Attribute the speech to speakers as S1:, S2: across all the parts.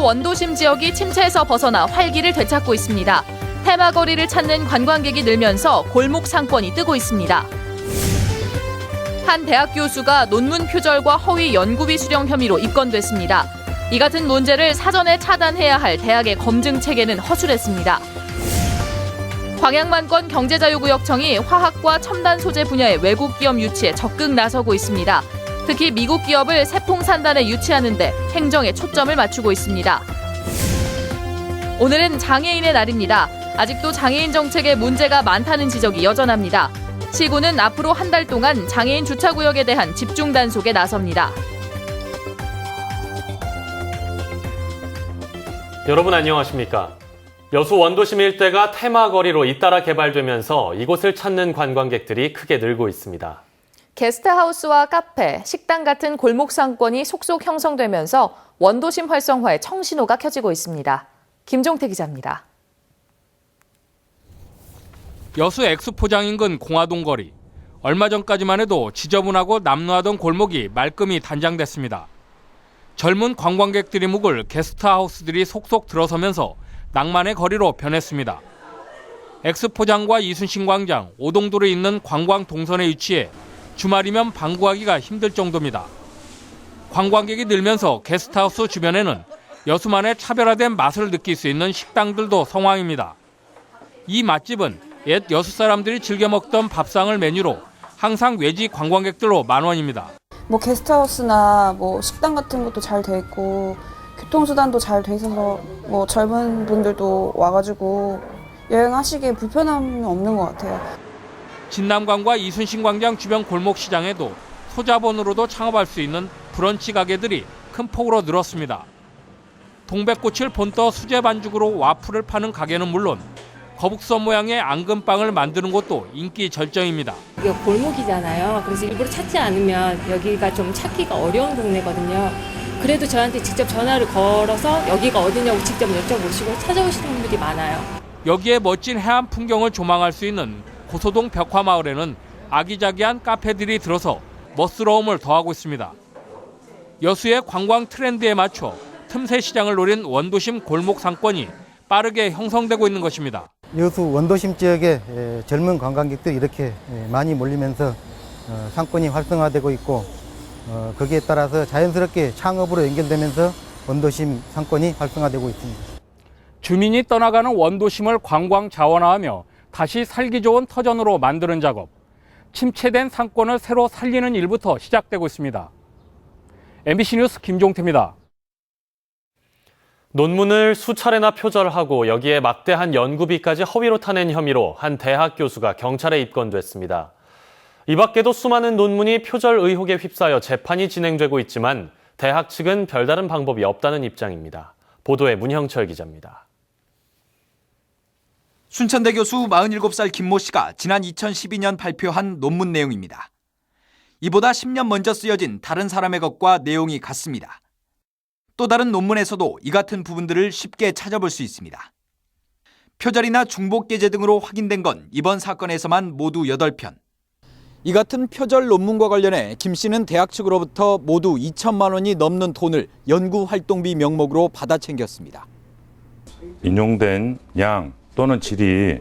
S1: 원도심 지역이 침체에서 벗어나 활기를 되찾고 있습니다. 테마거리를 찾는 관광객이 늘면서 골목 상권이 뜨고 있습니다. 한 대학 교수가 논문 표절과 허위 연구비 수령 혐의로 입건됐습니다. 이 같은 문제를 사전에 차단해야 할 대학의 검증 체계는 허술했습니다. 광양만권 경제자유구역청이 화학과 첨단 소재 분야의 외국 기업 유치에 적극 나서고 있습니다. 특히 미국 기업을 세풍산단에 유치하는 데 행정에 초점을 맞추고 있습니다. 오늘은 장애인의 날입니다. 아직도 장애인 정책에 문제가 많다는 지적이 여전합니다. 시군은 앞으로 한 달 동안 장애인 주차구역에 대한 집중 단속에 나섭니다.
S2: 여러분 안녕하십니까? 여수 원도심 일대가 테마거리로 잇따라 개발되면서 이곳을 찾는 관광객들이 크게 늘고 있습니다.
S1: 게스트하우스와 카페, 식당 같은 골목 상권이 속속 형성되면서 원도심 활성화에 청신호가 켜지고 있습니다. 김종태 기자입니다.
S3: 여수 엑스포장 인근 공화동 거리. 얼마 전까지만 해도 지저분하고 남루하던 골목이 말끔히 단장됐습니다. 젊은 관광객들이 묵을 게스트하우스들이 속속 들어서면서 낭만의 거리로 변했습니다. 엑스포장과 이순신 광장, 오동도로 있는 관광 동선에 위치해 주말이면 방구하기가 힘들 정도입니다. 관광객이 늘면서 게스트하우스 주변에는 여수만의 차별화된 맛을 느낄 수 있는 식당들도 성황입니다. 이 맛집은 옛 여수 사람들이 즐겨 먹던 밥상을 메뉴로 항상 외지 관광객들로 만원입니다.
S4: 게스트하우스나 식당 같은 것도 잘 돼 있고 교통수단도 잘 돼 있어서 젊은 분들도 와가지고 여행하시기에 불편함이 없는 것 같아요.
S3: 진남광과 이순신 광장 주변 골목 시장에도 소자본으로도 창업할 수 있는 브런치 가게들이 큰 폭으로 늘었습니다. 동백꽃을 본떠 수제 반죽으로 와플을 파는 가게는 물론 거북선 모양의 앙금빵을 만드는 곳도 인기 절정입니다.
S5: 이게 골목이잖아요. 그래서 일부러 찾지 않으면 여기가 좀 찾기가 어려운 동네거든요. 그래도 저한테 직접 전화를 걸어서 여기가 어디냐고 직접 여쭤보시고 찾아오시는 분들이 많아요.
S3: 여기에 멋진 해안 풍경을 조망할 수 있는 고소동 벽화마을에는 아기자기한 카페들이 들어서 멋스러움을 더하고 있습니다. 여수의 관광 트렌드에 맞춰 틈새 시장을 노린 원도심 골목 상권이 빠르게 형성되고 있는 것입니다.
S6: 여수 원도심 지역에 젊은 관광객들이 이렇게 많이 몰리면서 상권이 활성화되고 있고 거기에 따라서 자연스럽게 창업으로 연결되면서 원도심 상권이 활성화되고 있습니다.
S3: 주민이 떠나가는 원도심을 관광 자원화하며 다시 살기 좋은 터전으로 만드는 작업. 침체된 상권을 새로 살리는 일부터 시작되고 있습니다. MBC 뉴스 김종태입니다.
S2: 논문을 수차례나 표절하고 여기에 막대한 연구비까지 허위로 타낸 혐의로 한 대학 교수가 경찰에 입건됐습니다. 이 밖에도 수많은 논문이 표절 의혹에 휩싸여 재판이 진행되고 있지만 대학 측은 별다른 방법이 없다는 입장입니다. 보도에 문형철 기자입니다.
S7: 순천대 교수 47살 김모 씨가 지난 2012년 발표한 논문 내용입니다. 이보다 10년 먼저 쓰여진 다른 사람의 것과 내용이 같습니다. 또 다른 논문에서도 이 같은 부분들을 쉽게 찾아볼 수 있습니다. 표절이나 중복게재 등으로 확인된 건 이번 사건에서만 모두 8편. 이 같은 표절 논문과 관련해 김 씨는 대학 측으로부터 모두 2천만 원이 넘는 돈을 연구활동비 명목으로 받아 챙겼습니다.
S8: 인용된 양 또는 질이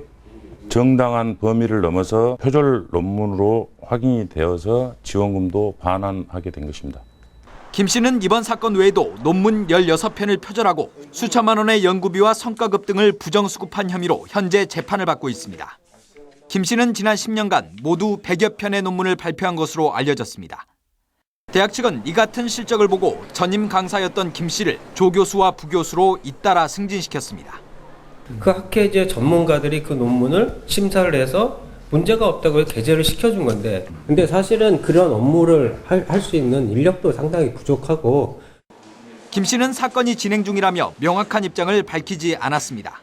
S8: 정당한 범위를 넘어서 표절 논문으로 확인이 되어서 지원금도 반환하게 된 것입니다.
S7: 김 씨는 이번 사건 외에도 논문 16편을 표절하고 수천만 원의 연구비와 성과급 등을 부정수급한 혐의로 현재 재판을 받고 있습니다. 김 씨는 지난 10년간 모두 100여 편의 논문을 발표한 것으로 알려졌습니다. 대학 측은 이 같은 실적을 보고 전임 강사였던 김 씨를 조교수와 부교수로 잇따라 승진시켰습니다.
S9: 그 학회제 전문가들이 그 논문을 심사를 해서 문제가 없다고 게재를 시켜준 건데, 근데 사실은 그런 업무를 할 수 있는 인력도 상당히 부족하고.
S7: 김 씨는 사건이 진행 중이라며 명확한 입장을 밝히지 않았습니다.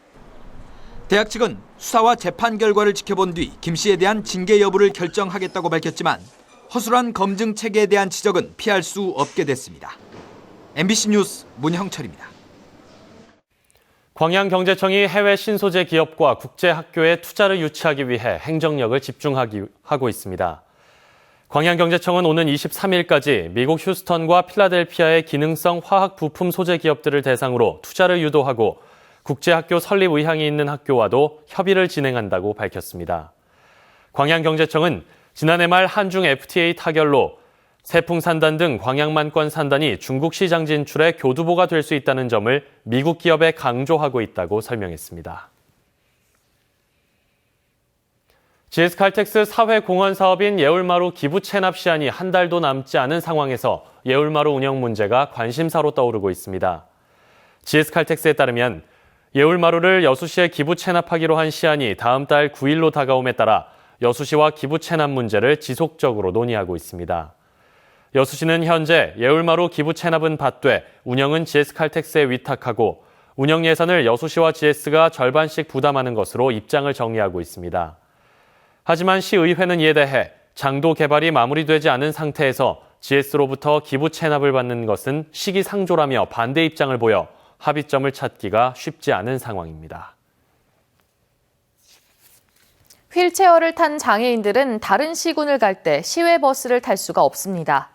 S7: 대학 측은 수사와 재판 결과를 지켜본 뒤 김 씨에 대한 징계 여부를 결정하겠다고 밝혔지만 허술한 검증 체계에 대한 지적은 피할 수 없게 됐습니다. MBC 뉴스 문형철입니다.
S2: 광양경제청이 해외 신소재 기업과 국제학교에 투자를 유치하기 위해 행정력을 집중하고 있습니다. 광양경제청은 오는 23일까지 미국 휴스턴과 필라델피아의 기능성 화학 부품 소재 기업들을 대상으로 투자를 유도하고 국제학교 설립 의향이 있는 학교와도 협의를 진행한다고 밝혔습니다. 광양경제청은 지난해 말 한중 FTA 타결로 세풍산단 등 광양만권 산단이 중국 시장 진출에 교두보가 될 수 있다는 점을 미국 기업에 강조하고 있다고 설명했습니다. GS칼텍스 사회공헌 사업인 예울마루 기부 체납 시한이 한 달도 남지 않은 상황에서 예울마루 운영 문제가 관심사로 떠오르고 있습니다. GS칼텍스에 따르면 예울마루를 여수시에 기부 체납하기로 한 시한이 다음 달 9일로 다가옴에 따라 여수시와 기부 체납 문제를 지속적으로 논의하고 있습니다. 여수시는 현재 예울마루 기부 체납은 받되 운영은 GS칼텍스에 위탁하고 운영 예산을 여수시와 GS가 절반씩 부담하는 것으로 입장을 정리하고 있습니다. 하지만 시의회는 이에 대해 장도 개발이 마무리되지 않은 상태에서 GS로부터 기부 체납을 받는 것은 시기상조라며 반대 입장을 보여 합의점을 찾기가 쉽지 않은 상황입니다.
S1: 휠체어를 탄 장애인들은 다른 시군을 갈 때 시외버스를 탈 수가 없습니다.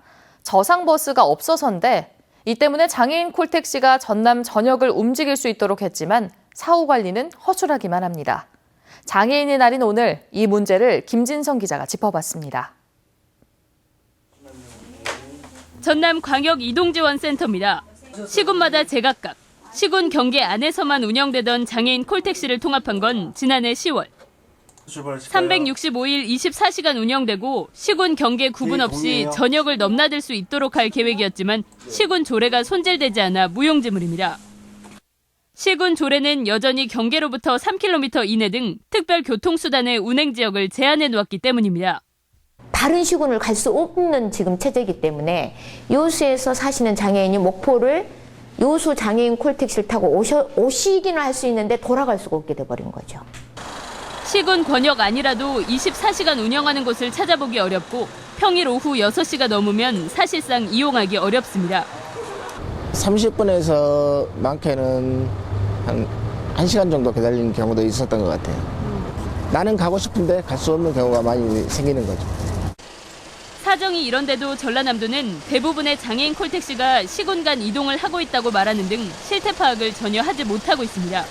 S1: 저상버스가 없어서인데 이 때문에 장애인 콜택시가 전남 전역을 움직일 수 있도록 했지만 사후 관리는 허술하기만 합니다. 장애인의 날인 오늘 이 문제를 김진성 기자가 짚어봤습니다.
S10: 전남 광역 이동지원센터입니다. 시군마다 제각각, 시군 경계 안에서만 운영되던 장애인 콜택시를 통합한 건 지난해 10월. 365일 24시간 운영되고 시군 경계 구분 없이 전역을 넘나들 수 있도록 할 계획이었지만 시군 조례가 손질되지 않아 무용지물입니다. 시군 조례는 여전히 경계로부터 3km 이내 등 특별 교통수단의 운행 지역을 제한해 놓았기 때문입니다.
S11: 다른 시군을 갈 수 없는 지금 체제이기 때문에 여수에서 사시는 장애인이 목포를 여수 장애인 콜택시를 타고 오시기는 할 수 있는데 돌아갈 수가 없게 돼버린 거죠.
S10: 시군 권역 아니라도 24시간 운영하는 곳을 찾아보기 어렵고 평일 오후 6시가 넘으면 사실상 이용하기 어렵습니다.
S12: 30분에서 많게는 한 1시간 정도 기다리는 경우도 있었던 것 같아요. 나는 가고 싶은데 갈 수 없는 경우가 많이 생기는 거죠.
S10: 사정이 이런데도 전라남도는 대부분의 장애인 콜택시가 시군 간 이동을 하고 있다고 말하는 등 실태 파악을 전혀 하지 못하고 있습니다.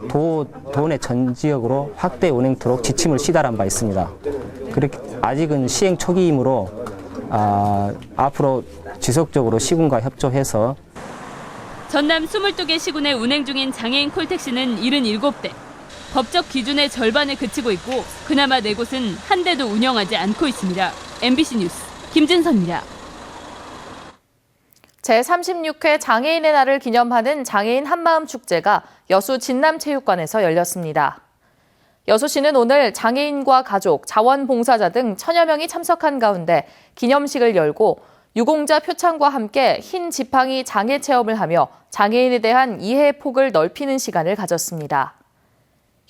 S13: 도 내 전 지역으로 확대 운행토록 지침을 시달한 바 있습니다. 그렇게 아직은 시행 초기이므로 앞으로 지속적으로 시군과 협조해서
S10: 전남 22개 시군에 운행 중인 장애인 콜택시는 77대. 법적 기준의 절반에 그치고 있고 그나마 4곳은 한 대도 운영하지 않고 있습니다. MBC 뉴스 김진선입니다.
S1: 제36회 장애인의 날을 기념하는 장애인 한마음 축제가 여수 진남체육관에서 열렸습니다. 여수시는 오늘 장애인과 가족, 자원봉사자 등 1000여 명이 참석한 가운데 기념식을 열고 유공자 표창과 함께 흰 지팡이 장애 체험을 하며 장애인에 대한 이해의 폭을 넓히는 시간을 가졌습니다.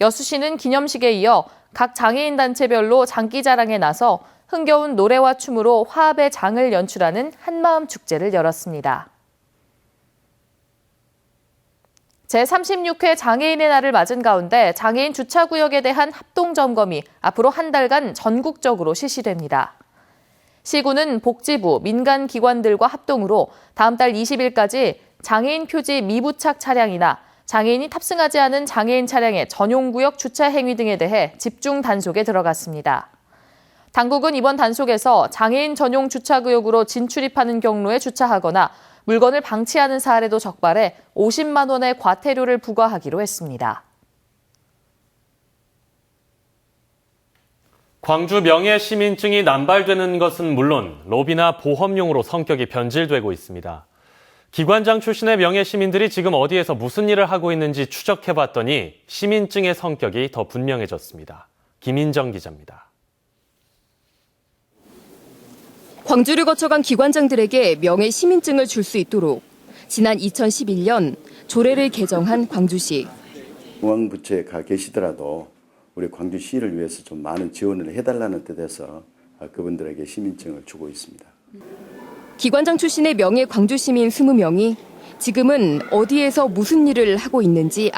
S1: 여수시는 기념식에 이어 각 장애인 단체별로 장기자랑에 나서 흥겨운 노래와 춤으로 화합의 장을 연출하는 한마음 축제를 열었습니다. 제36회 장애인의 날을 맞은 가운데 장애인 주차구역에 대한 합동점검이 앞으로 한 달간 전국적으로 실시됩니다. 시군은 복지부, 민간기관들과 합동으로 다음 달 20일까지 장애인 표지 미부착 차량이나 장애인이 탑승하지 않은 장애인 차량의 전용구역 주차 행위 등에 대해 집중 단속에 들어갔습니다. 당국은 이번 단속에서 장애인 전용 주차구역으로 진출입하는 경로에 주차하거나 물건을 방치하는 사례도 적발해 50만 원의 과태료를 부과하기로 했습니다.
S2: 광주 명예시민증이 남발되는 것은 물론 로비나 보험용으로 성격이 변질되고 있습니다. 기관장 출신의 명예시민들이 지금 어디에서 무슨 일을 하고 있는지 추적해봤더니 시민증의 성격이 더 분명해졌습니다. 김인정 기자입니다.
S14: 광주를 거쳐간 기관장들에게 명예 시민증을 줄 수 있도록 지난 2011년 조례를 개정한 광주시.
S15: 중앙부처에 가 계시더라도 우리 광주시를 위해서 좀 많은 지원을 해달라는 뜻에서 그분들에게 시민증을 주고 있습니다.
S14: 기관장 출신의 명예 광주 시민 20명이 지금은 어디에서 무슨 일을 하고 있는지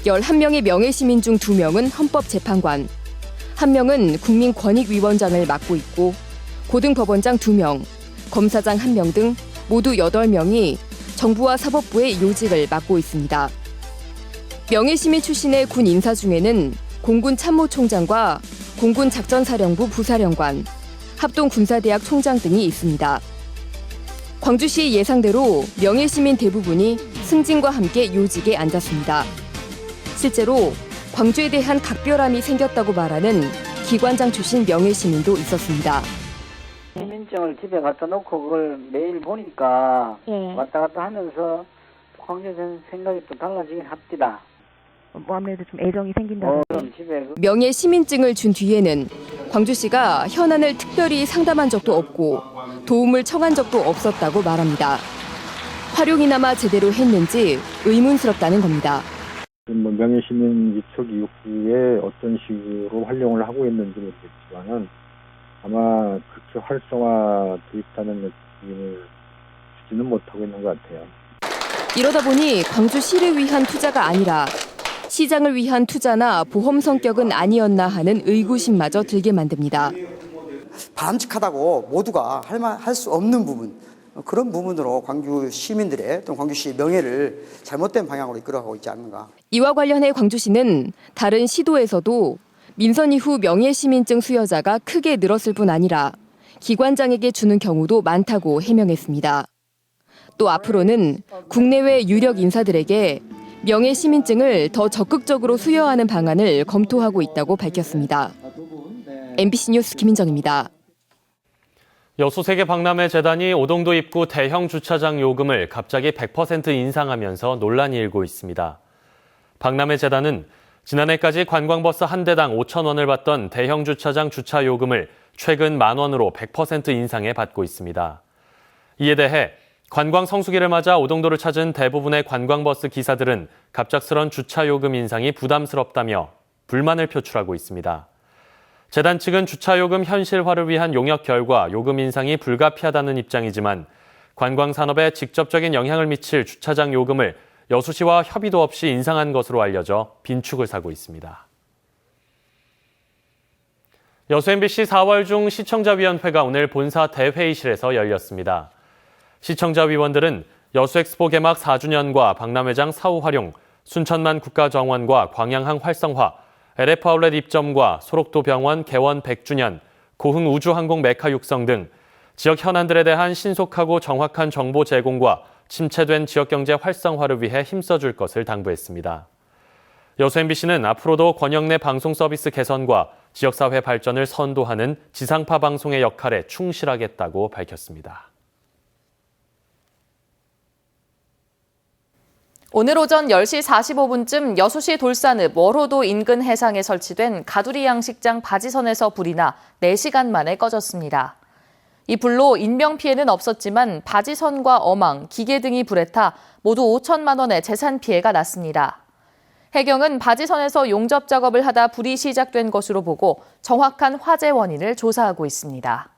S14: 11명의 명예시민 중 2명은 헌법재판관, 1명은 국민권익위원장을 맡고 있고 고등법원장 2명, 검사장 1명 등 모두 8명이 정부와 사법부의 요직을 맡고 있습니다. 명예시민 출신의 군 인사 중에는 공군 참모총장과 공군 작전사령부 부사령관, 합동군사대학 총장 등이 있습니다. 광주시 예상대로 명예시민 대부분이 승진과 함께 요직에 앉았습니다. 실제로 광주에 대한 각별함이 생겼다고 말하는 기관장 출신 명예시민도 있었습니다.
S16: 시민증을 집에 갖다 놓고 그걸 매일 보니까 왔다 갔다 하면서 광주에 대한 생각이 또 달라지긴 합니다.
S17: 아무래도 좀 애정이 생긴다고.
S14: 명예시민증을 준 뒤에는 광주시가 현안을 특별히 상담한 적도 없고 도움을 청한 적도 없었다고 말합니다. 활용이나마 제대로 했는지 의문스럽다는 겁니다.
S18: 명예시민 입촉이후에 어떤 식으로 활용을 하고 있는지 모르겠지만은 아마 그렇게 활성화돼 있다는 느낌을 주지는 못하고 있는 것 같아요.
S14: 이러다 보니 광주시를 위한 투자가 아니라 시장을 위한 투자나 보험 성격은 아니었나 하는 의구심마저 들게 만듭니다.
S19: 바람직하다고 모두가 할 수 없는 부분, 그런 부분으로 광주 시민들의 또는 광주시의 명예를 잘못된 방향으로 이끌어가고 있지 않는가.
S14: 이와 관련해 광주시는 다른 시도에서도 민선 이후 명예시민증 수여자가 크게 늘었을 뿐 아니라 기관장에게 주는 경우도 많다고 해명했습니다. 또 앞으로는 국내외 유력 인사들에게 명예시민증을 더 적극적으로 수여하는 방안을 검토하고 있다고 밝혔습니다. MBC 뉴스 김인정입니다.
S2: 여수 세계 박람회 재단이 오동도 입구 대형 주차장 요금을 갑자기 100% 인상하면서 논란이 일고 있습니다. 박람회 재단은 지난해까지 관광버스 한 대당 5,000원을 받던 대형 주차장 주차 요금을 최근 10,000원으로 100% 인상해 받고 있습니다. 이에 대해 관광 성수기를 맞아 오동도를 찾은 대부분의 관광버스 기사들은 갑작스런 주차 요금 인상이 부담스럽다며 불만을 표출하고 있습니다. 재단 측은 주차 요금 현실화를 위한 용역 결과 요금 인상이 불가피하다는 입장이지만 관광 산업에 직접적인 영향을 미칠 주차장 요금을 여수시와 협의도 없이 인상한 것으로 알려져 빈축을 사고 있습니다. 여수 MBC 4월 중 시청자위원회가 오늘 본사 대회의실에서 열렸습니다. 시청자위원들은 여수엑스포 개막 4주년과 박람회장 사후 활용, 순천만 국가정원과 광양항 활성화, LF 아울렛 입점과 소록도 병원 개원 100주년, 고흥 우주항공 메카 육성 등 지역 현안들에 대한 신속하고 정확한 정보 제공과 침체된 지역경제 활성화를 위해 힘써줄 것을 당부했습니다. 여수 MBC는 앞으로도 권역 내 방송 서비스 개선과 지역사회 발전을 선도하는 지상파 방송의 역할에 충실하겠다고 밝혔습니다.
S1: 오늘 오전 10시 45분쯤 여수시 돌산읍 월호도 인근 해상에 설치된 가두리 양식장 바지선에서 불이 나 4시간 만에 꺼졌습니다. 이 불로 인명피해는 없었지만 바지선과 어망, 기계 등이 불에 타 모두 5천만 원의 재산 피해가 났습니다. 해경은 바지선에서 용접 작업을 하다 불이 시작된 것으로 보고 정확한 화재 원인을 조사하고 있습니다.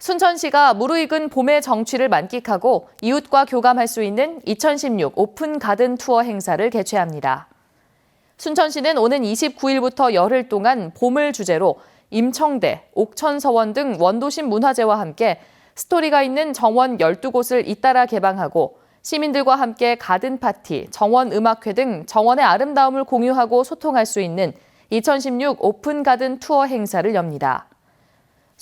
S1: 순천시가 무르익은 봄의 정취를 만끽하고 이웃과 교감할 수 있는 2016 오픈 가든 투어 행사를 개최합니다. 순천시는 오는 29일부터 열흘 동안 봄을 주제로 임청대, 옥천서원 등 원도심 문화재와 함께 스토리가 있는 정원 12곳을 잇따라 개방하고 시민들과 함께 가든 파티, 정원 음악회 등 정원의 아름다움을 공유하고 소통할 수 있는 2016 오픈 가든 투어 행사를 엽니다.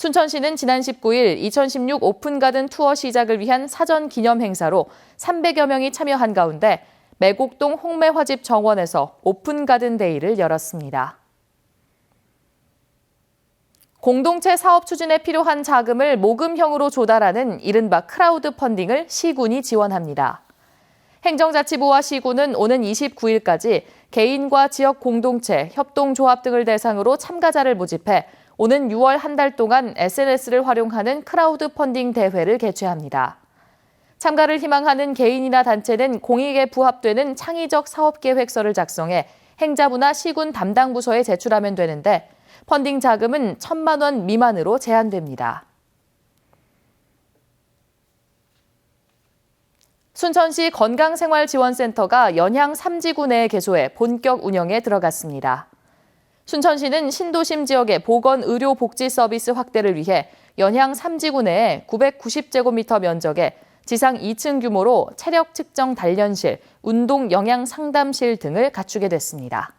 S1: 순천시는 지난 19일 2016 오픈 가든 투어 시작을 위한 사전 기념 행사로 300여 명이 참여한 가운데 매곡동 홍매화집 정원에서 오픈 가든 데이를 열었습니다. 공동체 사업 추진에 필요한 자금을 모금형으로 조달하는 이른바 크라우드 펀딩을 시군이 지원합니다. 행정자치부와 시군은 오는 29일까지 개인과 지역 공동체, 협동조합 등을 대상으로 참가자를 모집해 오는 6월 한 달 동안 SNS를 활용하는 크라우드 펀딩 대회를 개최합니다. 참가를 희망하는 개인이나 단체는 공익에 부합되는 창의적 사업계획서를 작성해 행자부나 시군 담당 부서에 제출하면 되는데 펀딩 자금은 1,000만 원 미만으로 제한됩니다. 순천시 건강생활지원센터가 연양 3지구 내에 개소해 본격 운영에 들어갔습니다. 순천시는 신도심 지역의 보건의료복지 서비스 확대를 위해 연양 3지구 내에 990제곱미터 면적에 지상 2층 규모로 체력 측정 단련실, 운동 영양 상담실 등을 갖추게 됐습니다.